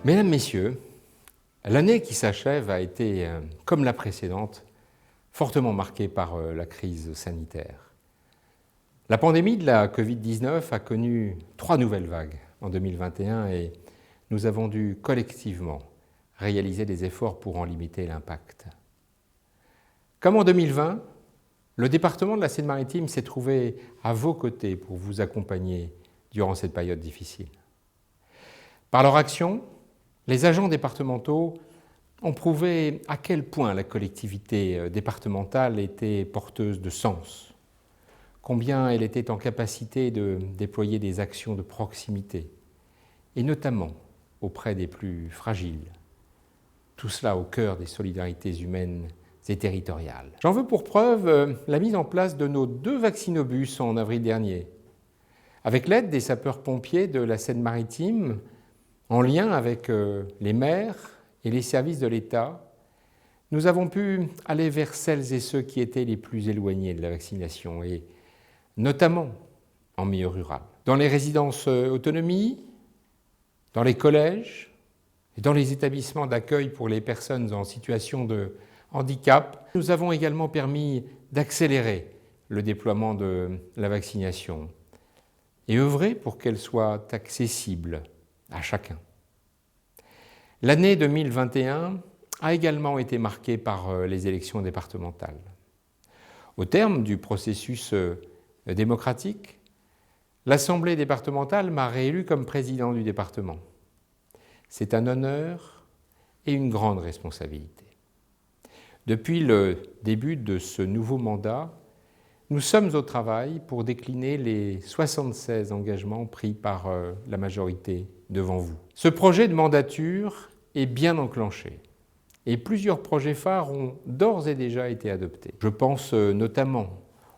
Mesdames, Messieurs, l'année qui s'achève a été, comme la précédente, fortement marquée par la crise sanitaire. La pandémie de la Covid-19 a connu 3 nouvelles vagues en 2021 et nous avons dû collectivement réaliser des efforts pour en limiter l'impact. Comme en 2020, le département de la Seine-Maritime s'est trouvé à vos côtés pour vous accompagner durant cette période difficile. Par leur action, les agents départementaux ont prouvé à quel point la collectivité départementale était porteuse de sens, combien elle était en capacité de déployer des actions de proximité, et notamment auprès des plus fragiles. Tout cela au cœur des solidarités humaines et territoriales. J'en veux pour preuve la mise en place de nos 2 vaccinobus en avril dernier. Avec l'aide des sapeurs-pompiers de la Seine-Maritime, en lien avec les maires et les services de l'État, nous avons pu aller vers celles et ceux qui étaient les plus éloignés de la vaccination, et notamment en milieu rural. Dans les résidences autonomie, dans les collèges et dans les établissements d'accueil pour les personnes en situation de handicap, nous avons également permis d'accélérer le déploiement de la vaccination et œuvrer pour qu'elle soit accessible à chacun. L'année 2021 a également été marquée par les élections départementales. Au terme du processus démocratique, l'Assemblée départementale m'a réélu comme président du département. C'est un honneur et une grande responsabilité. Depuis le début de ce nouveau mandat, nous sommes au travail pour décliner les 76 engagements pris par la majorité devant vous. Ce projet de mandature est bien enclenché et plusieurs projets phares ont d'ores et déjà été adoptés. Je pense notamment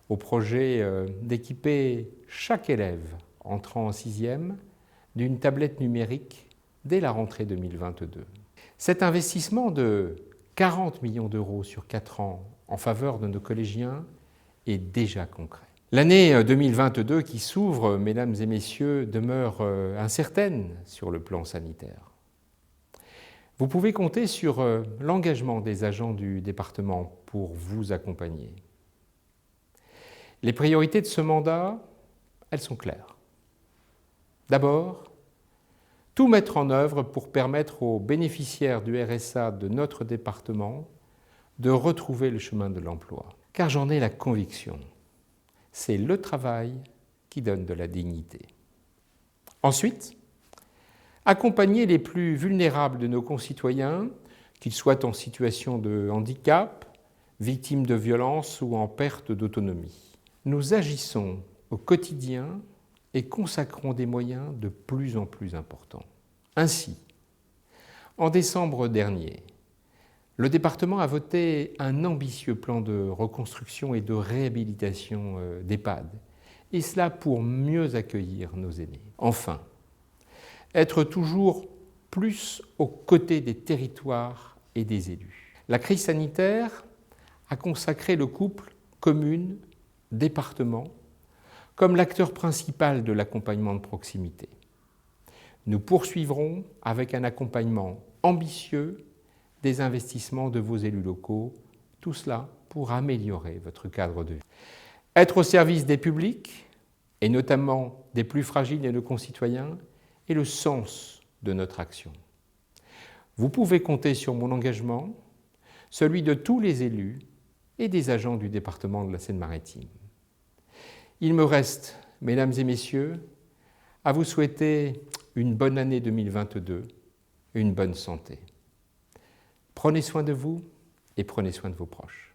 au projet d'équiper chaque élève entrant en 6e d'une tablette numérique dès la rentrée 2022. Cet investissement de 40 millions d'euros sur 4 ans en faveur de nos collégiens est déjà concret. L'année 2022 qui s'ouvre, mesdames et messieurs, demeure incertaine sur le plan sanitaire. Vous pouvez compter sur l'engagement des agents du département pour vous accompagner. Les priorités de ce mandat, elles sont claires. D'abord, tout mettre en œuvre pour permettre aux bénéficiaires du RSA de notre département de retrouver le chemin de l'emploi. Car j'en ai la conviction, c'est le travail qui donne de la dignité. Ensuite, accompagner les plus vulnérables de nos concitoyens, qu'ils soient en situation de handicap, victimes de violences ou en perte d'autonomie. Nous agissons au quotidien et consacrons des moyens de plus en plus importants. Ainsi, en décembre dernier, le département a voté un ambitieux plan de reconstruction et de réhabilitation d'EHPAD, et cela pour mieux accueillir nos aînés. Enfin, être toujours plus aux côtés des territoires et des élus. La crise sanitaire a consacré le couple commune-département comme l'acteur principal de l'accompagnement de proximité. Nous poursuivrons avec un accompagnement ambitieux des investissements de vos élus locaux, tout cela pour améliorer votre cadre de vie. Être au service des publics, et notamment des plus fragiles de nos concitoyens, est le sens de notre action. Vous pouvez compter sur mon engagement, celui de tous les élus et des agents du département de la Seine-Maritime. Il me reste, mesdames et messieurs, à vous souhaiter une bonne année 2022 et une bonne santé. Prenez soin de vous et prenez soin de vos proches.